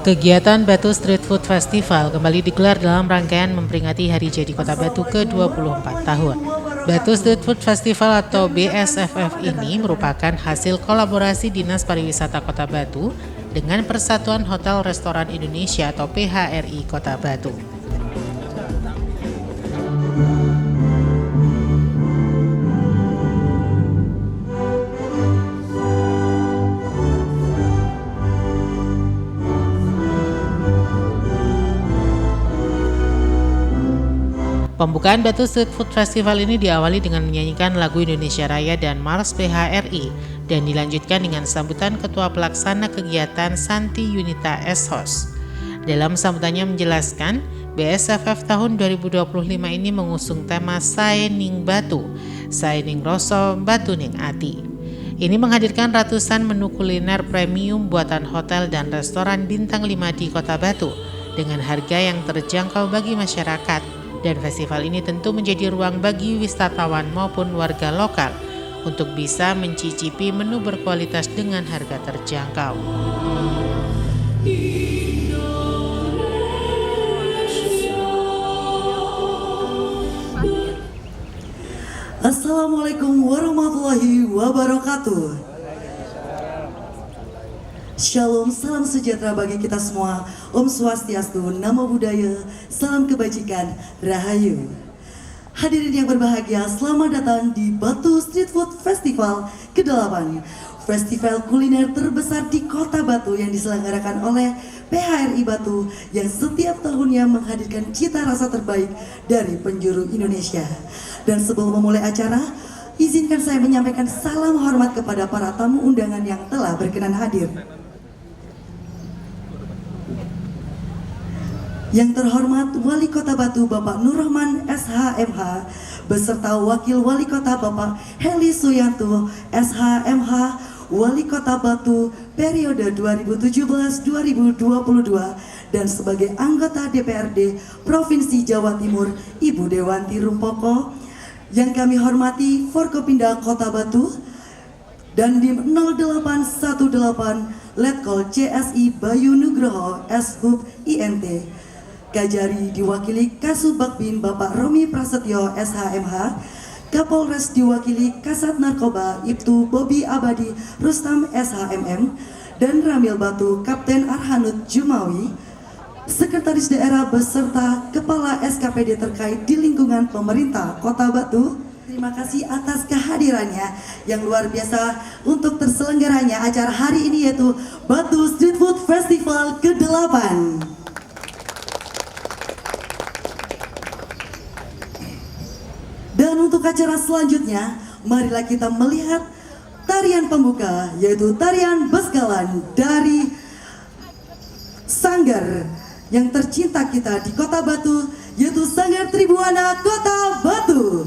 Kegiatan Batu Street Food Festival kembali digelar dalam rangkaian memperingati Hari Jadi Kota Batu ke-24 tahun. Batu Street Food Festival atau BSFF ini merupakan hasil kolaborasi Dinas Pariwisata Kota Batu dengan Persatuan Hotel Restoran Indonesia atau PHRI Kota Batu. Pembukaan Batu Street Food Festival ini diawali dengan menyanyikan lagu Indonesia Raya dan Mars PHRI dan dilanjutkan dengan sambutan Ketua Pelaksana Kegiatan Santi Yunita Eshos. Dalam sambutannya menjelaskan, BSFF tahun 2025 ini mengusung tema Sae Ning Batu, Sae Ning Roso, Batu Ning Ati. Ini menghadirkan ratusan menu kuliner premium buatan hotel dan restoran bintang 5 di Kota Batu dengan harga yang terjangkau bagi masyarakat. Dan festival ini tentu menjadi ruang bagi wisatawan maupun warga lokal untuk bisa mencicipi menu berkualitas dengan harga terjangkau. Assalamualaikum warahmatullahi wabarakatuh. Shalom, salam sejahtera bagi kita semua. Om Swastiastu, Namo Buddhaya, salam kebajikan, Rahayu. Hadirin yang berbahagia, selamat datang di Batu Street Food Festival ke-8. Festival kuliner terbesar di Kota Batu yang diselenggarakan oleh PHRI Batu yang setiap tahunnya menghadirkan cita rasa terbaik dari penjuru Indonesia. Dan sebelum memulai acara, izinkan saya menyampaikan salam hormat kepada para tamu undangan yang telah berkenan hadir. Yang terhormat Wali Kota Batu Bapak Nur Rahman SHMH beserta Wakil Wali Kota Bapak Heli Suyanto SHMH, Wali Kota Batu periode 2017-2022 dan sebagai anggota DPRD Provinsi Jawa Timur Ibu Dewanti Rumpoko. Yang kami hormati Forkopimda Kota Batu dan Dim 0818 Letkol CSI Bayu Nugroho Shub INT. Kajari diwakili Kasubagbin Bapak Romi Prasetyo SHMH, Kapolres diwakili Kasat Narkoba Ibtu Bobi Abadi Rustam SHMM, dan Ramil Batu Kapten Arhanud Jumawi, Sekretaris Daerah beserta Kepala SKPD terkait di lingkungan pemerintah Kota Batu. Terima kasih atas kehadirannya yang luar biasa untuk terselenggaranya acara hari ini, yaitu Batu Street Food Festival ke-8. Dan untuk acara selanjutnya, marilah kita melihat tarian pembuka, yaitu tarian Beskalan dari Sanggar yang tercinta kita di Kota Batu, yaitu Sanggar Tribuana Kota Batu.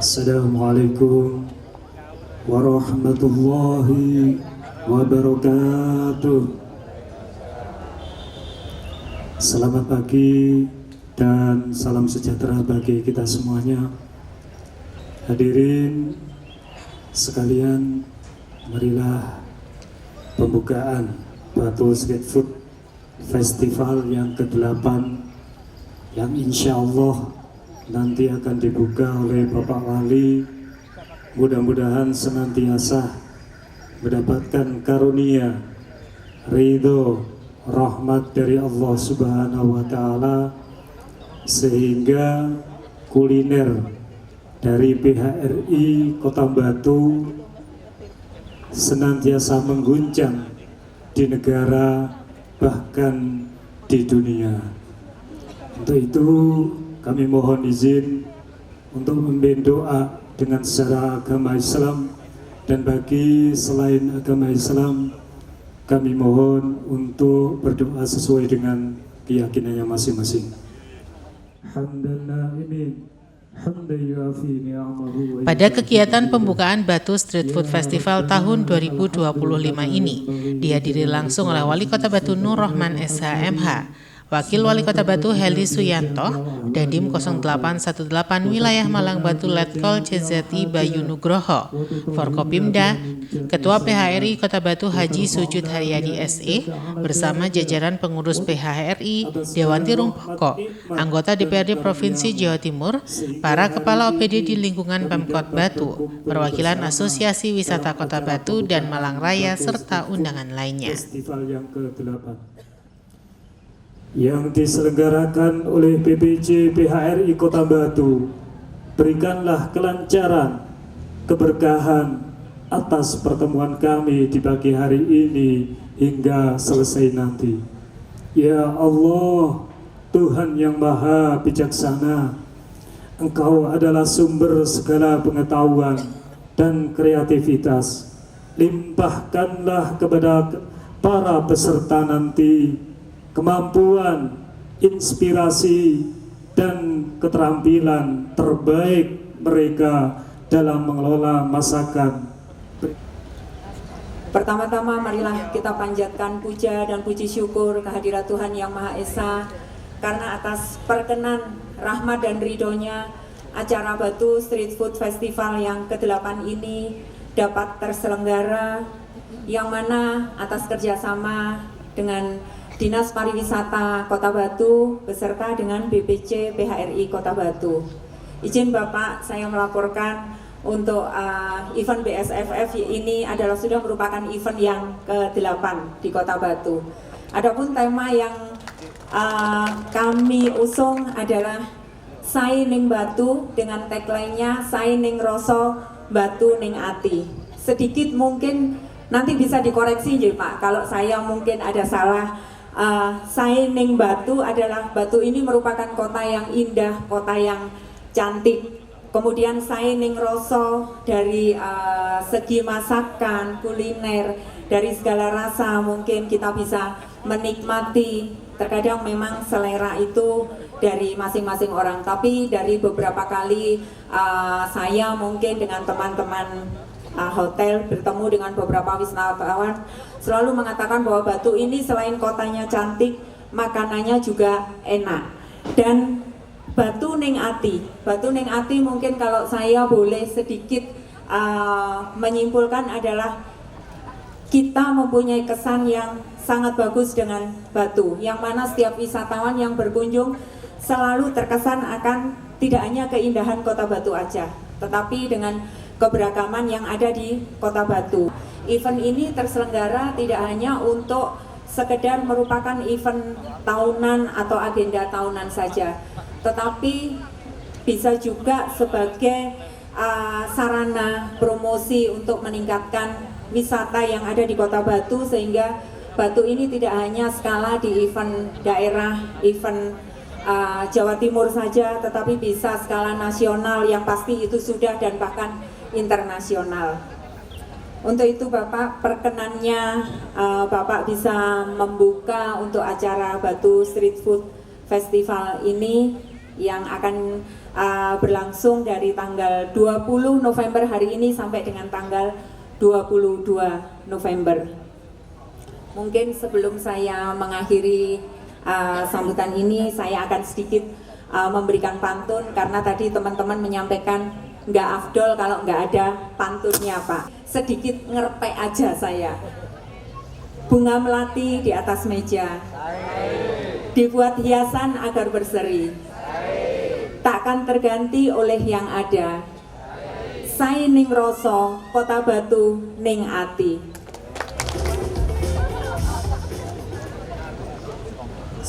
Assalamualaikum warahmatullahi wabarakatuh. Selamat pagi dan salam sejahtera bagi kita semuanya. Hadirin sekalian, marilah pembukaan Batu Street Food Festival yang ke-8 yang insya Allah nanti akan dibuka oleh Bapak Wali mudah-mudahan senantiasa mendapatkan karunia, ridho, rahmat dari Allah Subhanahu wa Ta'ala, sehingga kuliner dari PHRI Kota Batu senantiasa mengguncang di negara, bahkan di dunia. Untuk itu kami mohon izin untuk memimpin doa dengan secara agama Islam, dan bagi selain agama Islam kami mohon untuk berdoa sesuai dengan keyakinannya masing-masing. Pada kegiatan pembukaan Batu Street Food Festival tahun 2025 ini dihadiri langsung oleh Wali Kota Batu Nur Rohman SHMH, Wakil Wali Kota Batu Heli Suyanto, Dandim 0818 Wilayah Malang Batu Letkol CZI Bayu Nugroho, Forkopimda, Ketua PHRI Kota Batu Haji Sujud Haryadi SE, bersama jajaran pengurus PHRI, Dewan Tirung Poko, anggota DPRD Provinsi Jawa Timur, para kepala OPD di lingkungan Pemkot Batu, perwakilan Asosiasi Wisata Kota Batu dan Malang Raya, serta undangan lainnya. Festival yang ke-8 yang diselenggarakan oleh PPC PHRI Kota Batu, berikanlah kelancaran, keberkahan atas pertemuan kami di pagi hari ini hingga selesai nanti. Ya Allah, Tuhan yang Maha Bijaksana, Engkau adalah sumber segala pengetahuan dan kreativitas. Limpahkanlah kepada para peserta nanti kemampuan, inspirasi, dan keterampilan terbaik mereka dalam mengelola masakan. Pertama-tama marilah kita panjatkan puja dan puji syukur kehadirat Tuhan Yang Maha Esa, karena atas perkenan, rahmat dan ridhonya acara Batu Street Food Festival yang ke-8 ini dapat terselenggara, yang mana atas kerjasama dengan Dinas Pariwisata Kota Batu beserta dengan BPC PHRI Kota Batu. Izin Bapak, saya melaporkan untuk event BSFF ini adalah sudah merupakan event yang ke-8 di Kota Batu. Adapun tema yang kami usung adalah Sae ning Batu, dengan tagline-nya Sae ning Roso, Batu ning Ati. Sedikit mungkin nanti bisa dikoreksi ya Pak, kalau saya mungkin ada salah. Sae ning Batu adalah, Batu ini merupakan kota yang indah, kota yang cantik. Kemudian Sae ning Roso dari segi masakan, kuliner, dari segala rasa mungkin kita bisa menikmati. Terkadang memang selera itu dari masing-masing orang, tapi dari beberapa kali saya mungkin dengan teman-teman hotel bertemu dengan beberapa wisatawan selalu mengatakan bahwa Batu ini selain kotanya cantik, makanannya juga enak. Dan Batu ning Ati, Batu ning Ati mungkin kalau saya boleh sedikit menyimpulkan adalah kita mempunyai kesan yang sangat bagus dengan Batu, yang mana setiap wisatawan yang berkunjung selalu terkesan akan tidak hanya keindahan Kota Batu aja, tetapi dengan keberagaman yang ada di Kota Batu. Event ini terselenggara tidak hanya untuk sekedar merupakan event tahunan atau agenda tahunan saja, tetapi bisa juga sebagai sarana promosi untuk meningkatkan wisata yang ada di Kota Batu, sehingga Batu ini tidak hanya skala di event daerah, event Jawa Timur saja, tetapi bisa skala nasional yang pasti itu sudah, dan bahkan internasional. Untuk itu Bapak, perkenannya Bapak bisa membuka untuk acara Batu Street Food Festival ini yang akan berlangsung dari tanggal 20 November hari ini sampai dengan tanggal 22 November. Mungkin sebelum saya mengakhiri sambutan ini, saya akan sedikit memberikan pantun, karena tadi teman-teman menyampaikan nggak afdol kalau nggak ada pantunnya Pak. Sedikit ngerpek aja saya. Bunga melati di atas meja, dibuat hiasan agar berseri, takkan terganti oleh yang ada. sae ning rasa, Kota Batu ning ati.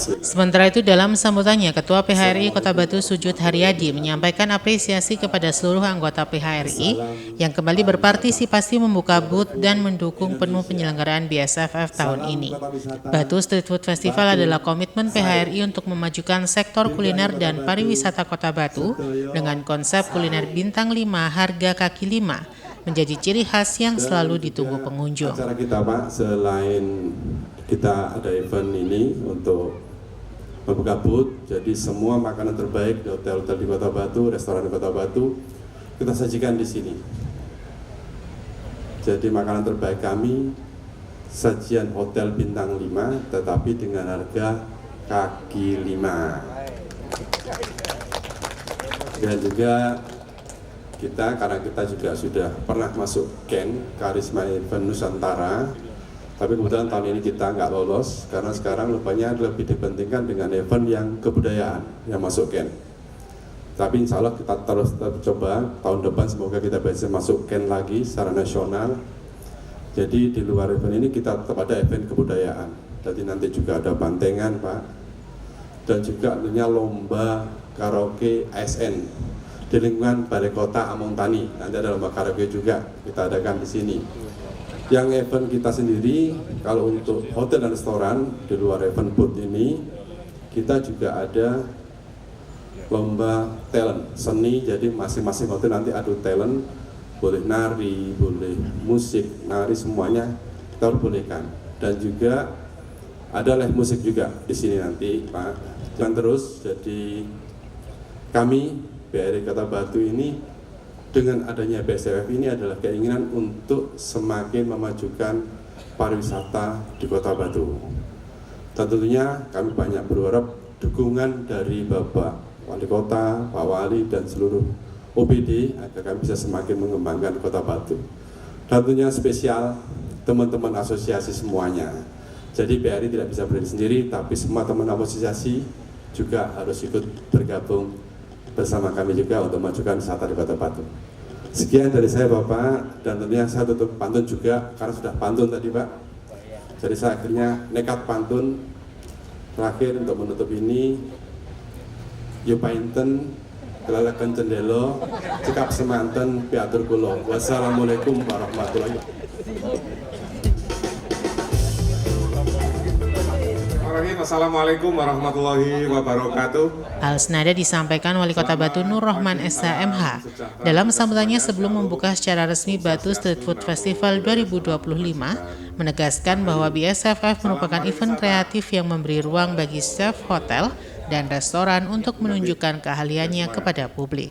Sementara itu dalam sambutannya, Ketua PHRI Kota Batu Sujud Haryadi menyampaikan apresiasi kepada seluruh anggota PHRI yang kembali berpartisipasi membuka booth dan mendukung penuh penyelenggaraan BSFF tahun ini. Batu Street Food Festival adalah komitmen PHRI untuk memajukan sektor kuliner dan pariwisata Kota Batu dengan konsep kuliner bintang 5 harga kaki 5 menjadi ciri khas yang selalu ditunggu pengunjung. Acara kita Pak, selain kita ada event ini untuk membuka booth, jadi semua makanan terbaik di hotel-hotel di Kota Batu, restoran di Kota Batu kita sajikan di sini. Jadi makanan terbaik kami sajian hotel bintang 5 tetapi dengan harga kaki 5. Dan juga karena kita juga sudah pernah masuk Ken Karisma Event Nusantara, tapi kebetulan tahun ini kita nggak lolos karena sekarang rupanya lebih dipentingkan dengan event yang kebudayaan yang masuk Ken. Tapi insya Allah kita terus coba tahun depan semoga kita bisa masuk Ken lagi secara nasional. Jadi di luar event ini kita tetap ada event kebudayaan. Jadi nanti juga ada bantengan Pak, dan juga tentunya lomba karaoke ASN di lingkungan Balai Kota Among Tani. Nanti ada lomba karaoke juga kita adakan di sini. Yang event kita sendiri, kalau untuk hotel dan restoran di luar event booth ini, kita juga ada lomba talent seni. Jadi masing-masing hotel nanti adu talent, boleh nari, boleh musik, nari semuanya kita bolehkan. Dan juga ada live musik juga di sini nanti Pak. Dan terus, jadi kami PHRI Kota Batu ini dengan adanya BSFF ini adalah keinginan untuk semakin memajukan pariwisata di Kota Batu. Dan tentunya kami banyak berharap dukungan dari Bapak Wali Kota, Pak Wali, dan seluruh OPD agar kami bisa semakin mengembangkan Kota Batu. Dan tentunya spesial teman-teman asosiasi semuanya. Jadi PHRI tidak bisa berdiri sendiri, tapi semua teman asosiasi juga harus ikut bergabung bersama kami juga untuk memajukan wisata di Kota Batu. Sekian dari saya Bapak, dan tentunya saya tutup pantun juga karena sudah pantun tadi Pak. Jadi saya akhirnya nekat pantun terakhir untuk menutup ini. Yo painten kelalakan cendelo cekap semanten piatur kula. Wassalamualaikum warahmatullahi wabarakatuh. Assalamualaikum warahmatullahi wabarakatuh. Hal senada disampaikan Wali Kota Batu Nur Rahman SHMH dalam sambutannya sebelum membuka secara resmi Batu Street Food Festival 2025, menegaskan bahwa BSFF merupakan event kreatif yang memberi ruang bagi chef hotel dan restoran untuk menunjukkan keahliannya kepada publik.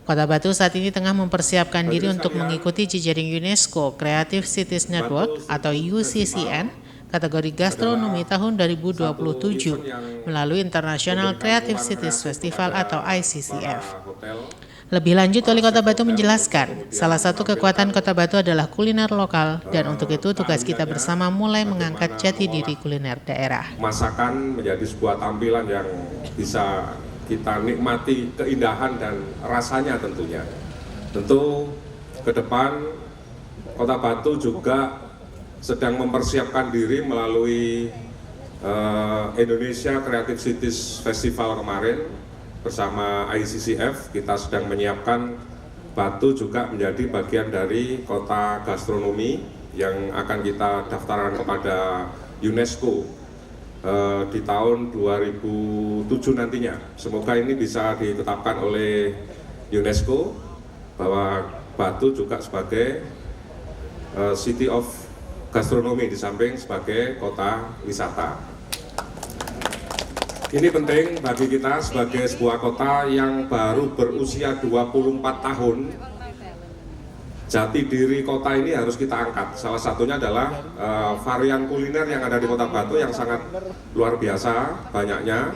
Kota Batu saat ini tengah mempersiapkan diri untuk mengikuti jejaring UNESCO Creative Cities Network atau UCCN kategori gastronomi tahun 2027 melalui International Creative Cities Festival atau ICCF. Lebih lanjut, Wali Kota Batu menjelaskan, salah satu kekuatan Kota Batu adalah kuliner lokal, dan untuk itu tugas kita bersama mulai mengangkat jati diri kuliner daerah. Masakan menjadi sebuah tampilan yang bisa kita nikmati keindahan dan rasanya tentunya. Tentu ke depan Kota Batu juga sedang mempersiapkan diri melalui Indonesia Creative Cities Festival kemarin bersama ICCF. Kita sedang menyiapkan Batu juga menjadi bagian dari kota gastronomi yang akan kita daftarkan kepada UNESCO di tahun 2007 nantinya. Semoga ini bisa ditetapkan oleh UNESCO bahwa Batu juga sebagai City of Gastronomi di samping sebagai kota wisata. Ini penting bagi kita sebagai sebuah kota yang baru berusia 24 tahun. Jati diri kota ini harus kita angkat. Salah satunya adalah varian kuliner yang ada di Kota Batu yang sangat luar biasa banyaknya.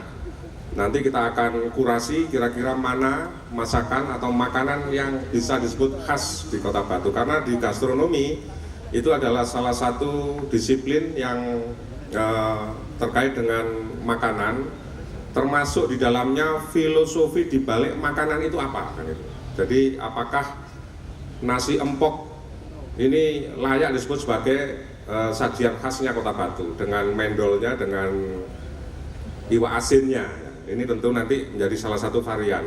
Nanti kita akan kurasi kira-kira mana masakan atau makanan yang bisa disebut khas di Kota Batu. Karena di gastronomi itu adalah salah satu disiplin yang terkait dengan makanan, termasuk di dalamnya filosofi di balik makanan itu apa kan itu. Jadi apakah nasi empok ini layak disebut sebagai sajian khasnya Kota Batu dengan mendolnya, dengan iwak asinnya. Ini tentu nanti menjadi salah satu varian.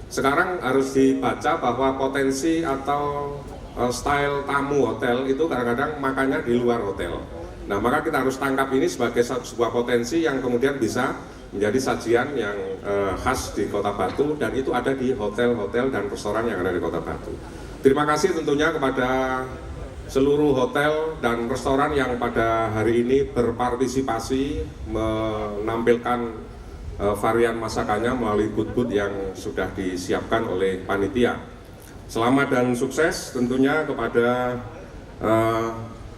Sekarang harus dibaca bahwa potensi atau style tamu hotel itu kadang-kadang makannya di luar hotel. Nah, maka kita harus tangkap ini sebagai sebuah potensi yang kemudian bisa menjadi sajian yang khas di Kota Batu, dan itu ada di hotel-hotel dan restoran yang ada di Kota Batu. Terima kasih tentunya kepada seluruh hotel dan restoran yang pada hari ini berpartisipasi menampilkan varian masakannya melalui booth-booth yang sudah disiapkan oleh panitia. Selamat dan sukses tentunya kepada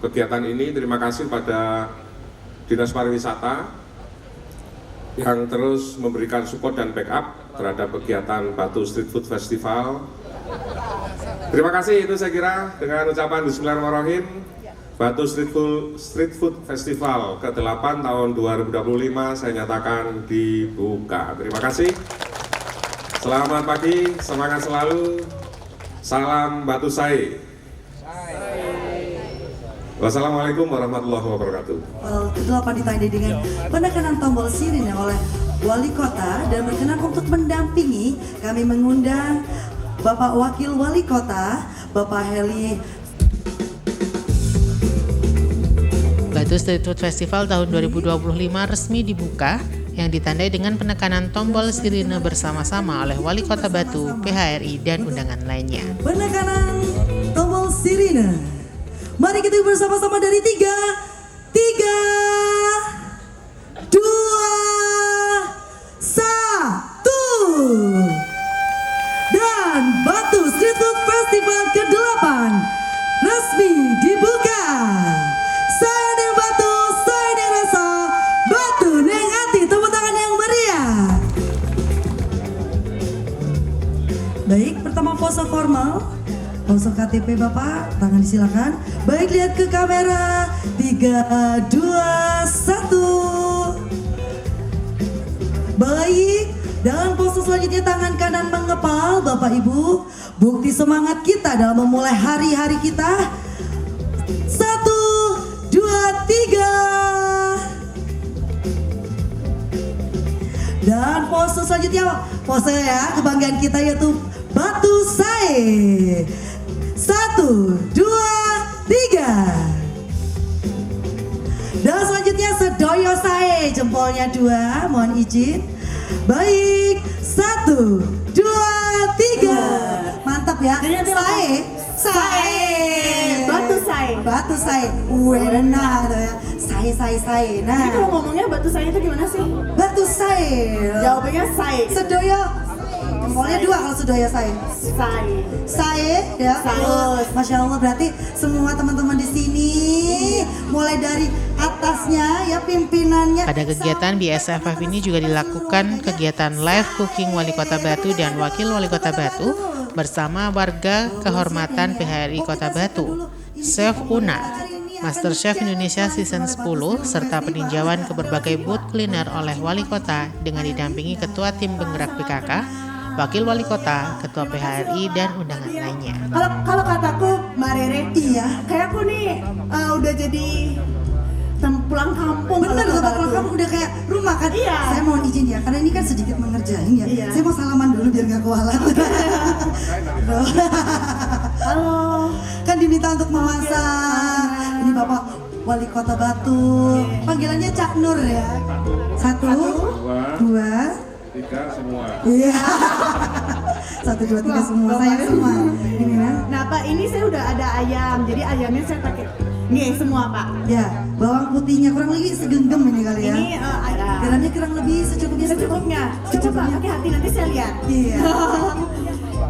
kegiatan ini. Terima kasih pada Dinas Pariwisata yang terus memberikan support dan backup terhadap kegiatan Batu Street Food Festival. Terima kasih, itu saya kira dengan ucapan Bismillahirrahmanirrahim, Batu Street Food Festival ke-8 tahun 2025 saya nyatakan dibuka. Terima kasih. Selamat pagi, semangat selalu. Salam Batu Sae. Wassalamualaikum warahmatullahi wabarakatuh. Ke-8 ditandai dengan penekanan tombol sirine oleh Wali Kota, dan berkenan untuk mendampingi kami mengundang Bapak Wakil Wali Kota, Bapak Heli. Batu Street Food Festival tahun 2025 resmi dibuka yang ditandai dengan penekanan tombol sirine bersama-sama oleh Wali Kota Batu, PHRI, dan undangan lainnya. Penekanan tombol sirine. Mari kita bersama-sama dari 3, 2, 1. Dan Batu Street Food Festival ke-8 resmi dibuka. Saya Neng Batu, saya Neng Rasa, Batu Neng Ati, tepuk tangan yang meriah. Baik, pertama pose formal, pose KTP Bapak, tangan disilakan. Baik, lihat ke kamera, 3, 2, 1. Baik. Dan pose selanjutnya tangan kanan mengepal, Bapak Ibu. Bukti semangat kita dalam memulai hari-hari kita. 1, 2, 3. Dan pose selanjutnya, pose ya, kebanggaan kita yaitu Batu Sae. 1, 2, 3. Dan selanjutnya Sedoyo Sae, jempolnya 2, mohon izin. Baik, 1, 2, 3. Mantap ya. Sae, Batu Sae. Batu Sae. Nah, ya. Sae. Nah. Jadi kalau ngomongnya Batu Sae itu gimana sih? Batu Sae. Jawabannya Sae. Sedoyo. Jempolnya 2 kalau Sedoyo Sae. Sae ya. Masya Allah, berarti semua teman-teman di sini mulai dari atasnya ya, pimpinannya. Pada kegiatan BSFF ini juga dilakukan kegiatan live cooking Wali Kota Batu dan Wakil Wali Kota Batu bersama warga kehormatan PHRI Kota Batu, Chef Una, Master Chef Indonesia Season 10, serta peninjauan ke berbagai booth kuliner oleh Wali Kota dengan didampingi Ketua Tim Penggerak PKK, Wakil Wali Kota, Ketua PHRI, dan undangan lainnya. Kalau kataku, Mbak Rere, Iya. kayak aku nih udah jadi pulang kampung. Bener loh, kalau kalau kamu udah kayak rumah kan. Iya. Saya mohon izin ya, karena ini kan sedikit mengerjain ya. Iya. Saya mau salaman dulu biar nggak kualat. Halo. Kan diminta untuk memasak. Ini Bapak Wali Kota Batu. Panggilannya Cak Nur ya. 1, 2, 3 semua. Iya. 1, 2, 3 semua. Saya semua. Ini ya. Nah Pak, ini saya udah ada ayam. Jadi ayamnya saya pakai nih semua Pak. Ya, bawang putihnya kurang lebih segenggam ini kali ya. Ini ada. Garamnya kurang lebih secukupnya. Secukupnya. Coba Pak, pakai hati nanti saya lihat. Iya.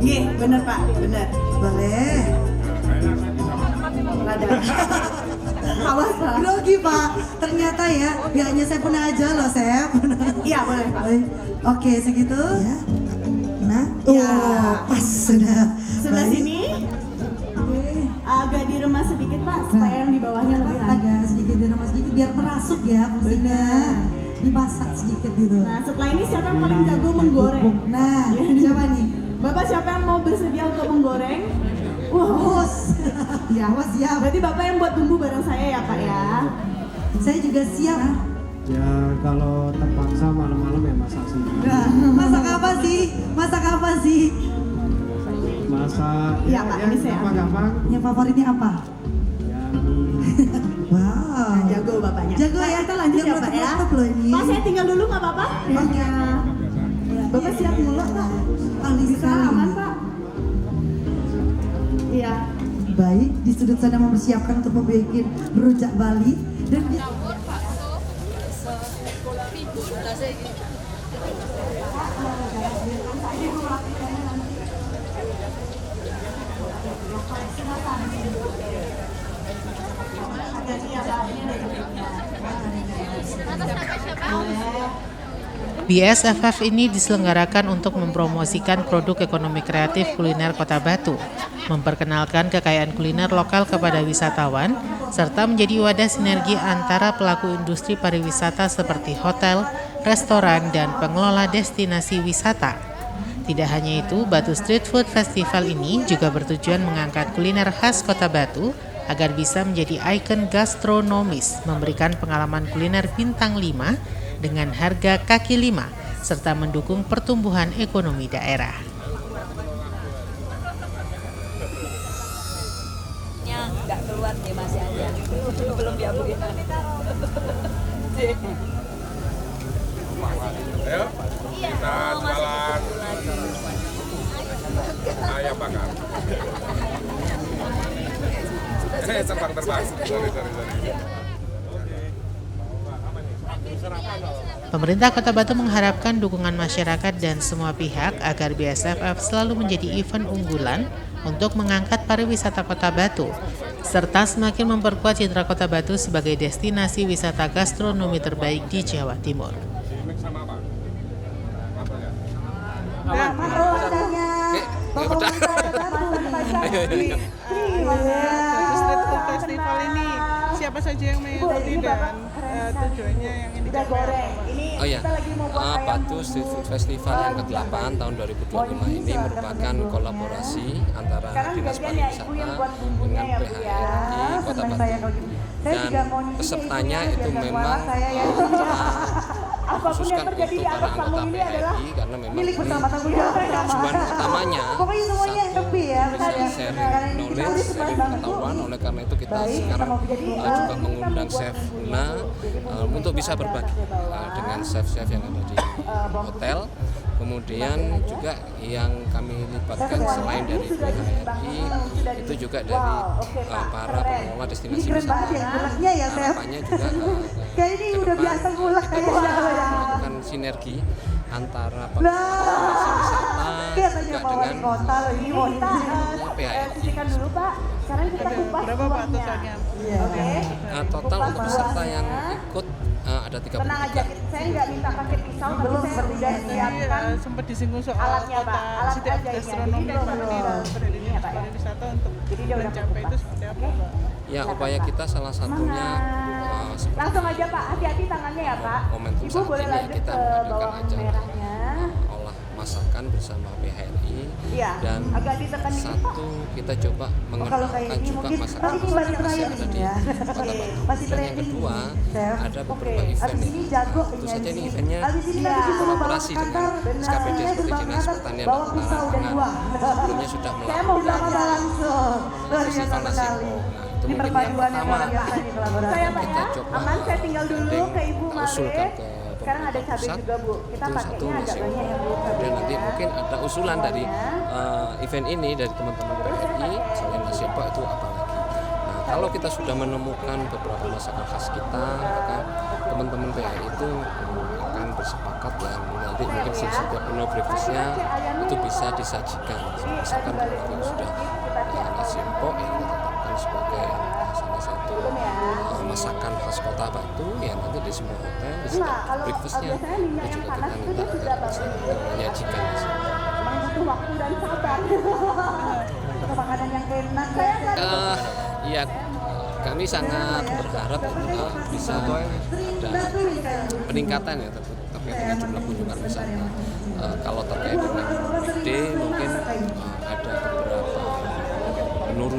Nih, bener Pak, bener. Boleh. Ada. Awas Pak. Grogi Pak, ternyata ya, gak hanya saya pun aja loh, Chef. Iya boleh Pak. Oke, segitu. Ya. Nah, Ya. pas sudah. Sebelah Baik. sini agak diremas sedikit Pak, supaya yang di bawahnya lebih hangat. Agak sedikit diremas sedikit biar merasuk ya, fungsinya. Dimasak sedikit gitu. Nah setelah ini siapa yang paling jago menggoreng? Nah, siapa nih? Bapak siapa yang mau bersedia untuk menggoreng? Bos. Ya, bos ya. Berarti Bapak yang buat bumbu bareng saya ya, Pak ya. Saya juga siap. Ya kalau terpaksa malam-malam ya masak sendiri. Nah, masak apa sih? Masak apa sih? Masak Iya, Pak, ini saya. gampang-gampang. Yang favoritnya apa? Ya Wow. Jago Bapaknya. Jago Pak, ya. kita lanjut ya, Pak ya. Mantap loh ini. Pak, saya tinggal dulu nggak apa-apa? Oke. Bapak siap dulu, Pak. Ahli Bisa sekali. aman, Pak. Iya. Baik, di sudut sana mempersiapkan untuk membuat rujak Bali dan BSFF ini diselenggarakan untuk mempromosikan produk ekonomi kreatif kuliner Kota Batu, memperkenalkan kekayaan kuliner lokal kepada wisatawan, serta menjadi wadah sinergi antara pelaku industri pariwisata seperti hotel, restoran, dan pengelola destinasi wisata. Tidak hanya itu, Batu Street Food Festival ini juga bertujuan mengangkat kuliner khas Kota Batu agar bisa menjadi ikon gastronomis, memberikan pengalaman kuliner bintang 5 dengan harga kaki 5, serta mendukung pertumbuhan ekonomi daerah. Nggak keluar nih masih ada. Belum diabuin. Ayo, kita jualan ayam bakar. Terbang. Sorry. Pemerintah Kota Batu mengharapkan dukungan masyarakat dan semua pihak agar BSFF selalu menjadi event unggulan untuk mengangkat pariwisata Kota Batu, serta semakin memperkuat citra Kota Batu sebagai destinasi wisata gastronomi terbaik di Jawa Timur. Street Food Festival ini siapa saja yang mengikuti dan tujuannya yang ini Oh ya, Batu Street Food Festival yang ke-8 tahun 2025 ini merupakan kolaborasi antara Dinas Pariwisata dengan PHRI Kota Batu. Dan pesertanya itu memang khususkan untuk para anggota PHRI karena memang ini tujuan utamanya satu bisa sharing knowledge, sharing pengetahuan. Oleh karena itu kita sekarang juga mengundang chef Una untuk bisa berbagi dengan chef-chef yang ada di hotel. Kemudian juga yang kami libatkan selain dari PHRI itu juga dari para pengelola destinasi wisata. Harapannya juga melakukan sinergi antara pengelola destinasi wisata juga dengan PHRI. berapa Pak totalnya? Total untuk peserta yang ikut ada 33. Saya nggak minta pakai pisau, belum sudah siapkan Sempat disinggung soal alatnya, Pak. kota Alat city of aja ini, gastronomy jadi Pak belum. di Ini ya, Pak, ya. pariwisata untuk Jadi dia udah mencapai cukup, itu Pak. seperti apa Pak? Ya, upaya kita salah satunya seperti langsung aja Pak, hati-hati tangannya ya Pak. momentum Ibu saat boleh ini lanjut kita ke mengadakan bawang acara merahnya. olah masakan bersama PHRI Iya, dan agak ditekan dikit, Pak. satu kita coba kalau kayak mengenalkan ini juga mungkin masakan masih banyak yang terakhir ada di ya. Kota Batu. Masih Dan yang training kedua nih, Chef. ada beberapa Oke, event abis ini nih. jago Tentu saja ini nyanyi. eventnya Abis ini nanti disuruh bawa kolaborasi ke dengan kantor, SKPD saya seperti sudah Dinas berangkat Pertanian bawa dan pisau dan Pangan. buah. Sebelumnya sudah Saya mau melakukan berangkat langsung. Luar biasa festival nasi sekali. kok. Nah, itu Ini mungkin yang perpaduan yang pertama luar biasa nih kolaborasi. Saya Pak kita ya, coba aman saya tinggal dulu ke Ibu kita usulkan Malik. ke Sekarang ada pemerintah cabai pusat. juga Bu. Kita Itu satu pakainya agak nasi banyak yang Bu. kemudian nanti cabainya. mungkin ada usulan dari event ini dari teman-teman PRI selain nasi empok itu apa lagi. Nah, kalau kita sudah menemukan beberapa masakan khas kita, maka teman-teman PRI itu akan bersepakat ya nanti mungkin setiap menu breakfastnya itu bisa disajikan. Misalkan kalau sudah nasi empok yang kita tetapkan sebagai salah satu masakan khas Kota Batu ya nanti di semua hotel di setiap breakfastnya itu juga kita minta agar bisa menyajikan di sini. Memang butuh waktu dan sabar. Makanan yang enak. Iya, kami sangat berharap bisa ada peningkatan ya terkait dengan jumlah kunjungan wisata. Kalau terkait dengan weekday mungkin ada beberapa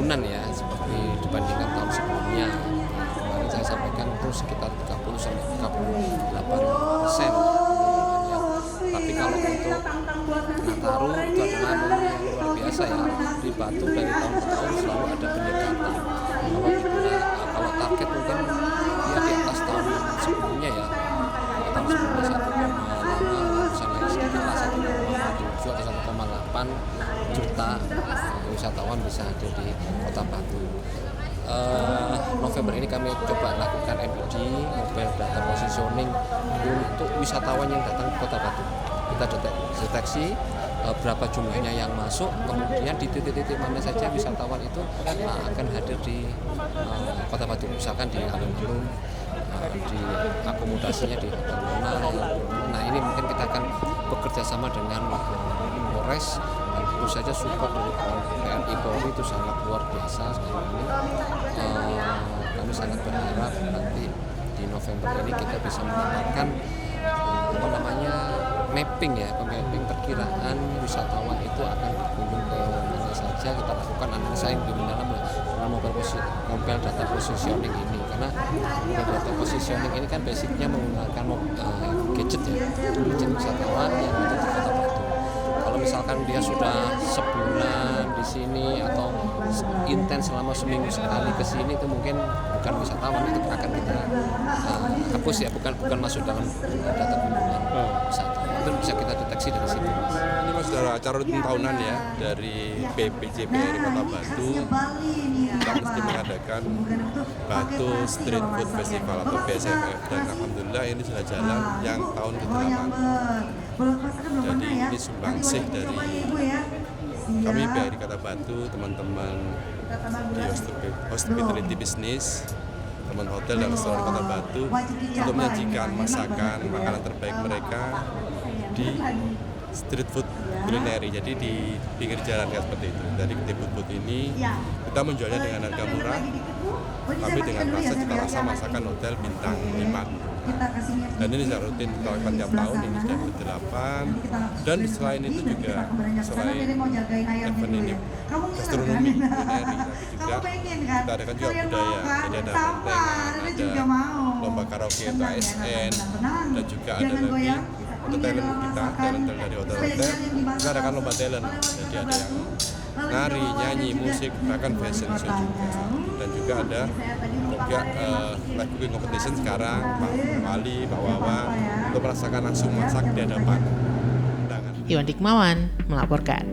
penurunan ya seperti dibandingkan tahun sebelumnya. Kemarin saya sampaikan itu sekitar 30 sampai 38%. Tapi kalau untuk Nataru itu adalah momen yang luar biasa ya. Di Batu dari tahun ke tahun selalu ada peningkatan. Kalau target mungkin dia di atas tahun sebelumnya ya. Tahun sebelumnya 1,5 misalnya sedikit lah 1,7 atau 1,8 juta wisatawan bisa hadir di Kota Batu. November ini kami coba lakukan MPD, Mobile Data Positioning, untuk wisatawan yang datang ke Kota Batu. Kita deteksi berapa jumlahnya yang masuk, kemudian di titik-titik mana saja wisatawan itu akan hadir di Kota Batu, misalkan di alun-alun, di akomodasinya di hotel mana. Nah ini mungkin kita akan bekerja sama dengan Polres, dan tentu saja support dari TNI Polri itu sangat luar biasa sekarang ini. Kami sangat berharap nanti di November ini kita bisa mendapatkan mapping ya, mapping perkiraan wisatawan itu akan berkunjung ke mana saja. Kita lakukan analisa yang lebih mendalam dengan mobile data positioning ini, karena mobile data positioning ini kan basicnya menggunakan gadget ya, gadget wisatawan yang ada di Kota Batu. Kalau misalkan dia sudah sebulan di sini atau intens selama seminggu sekali ke sini, itu mungkin bukan wisatawan, itu akan kita hapus ya, bukan masuk dalam data kunjungan wisata. Itu bisa kita deteksi dari situ. Ini Mas saudara, acara rutin tahunan ya dari BPJPRI Kota Batu. Kita mesti mengadakan Batu Street Food Festival atau BSFF, dan alhamdulillah ini sudah jalan yang tahun ke-8. Jadi ini sumbangsih dari kami BRI Kota Batu, teman-teman di hospitality business, teman hotel dan restoran Kota Batu, untuk menyajikan masakan makanan terbaik mereka di street food culinary, jadi di pinggir jalan kayak seperti itu. Dari booth-booth ini kita menjualnya dengan harga murah, tapi dengan rasa masakan hotel bintang 5. Dan ini sudah rutin kita lakukan tiap tahun, ini sudah ke-8. Dan selain itu juga, selain event ini gastronomi culinary, tapi juga kita adakan juga budaya. Jadi ada pentengan, ada lomba karaoke atau ASN, dan juga ada lagi untuk talent kita, talent dari hotel-hotel. Kita adakan lomba talent, jadi ada yang nari, nyanyi, musik, bahkan fashion show juga. Dan juga ada live cooking competition sekarang, Pak Wali, Pak Wawan, untuk merasakan langsung masak di hadapan undangan. Iwan Dikmawan melaporkan.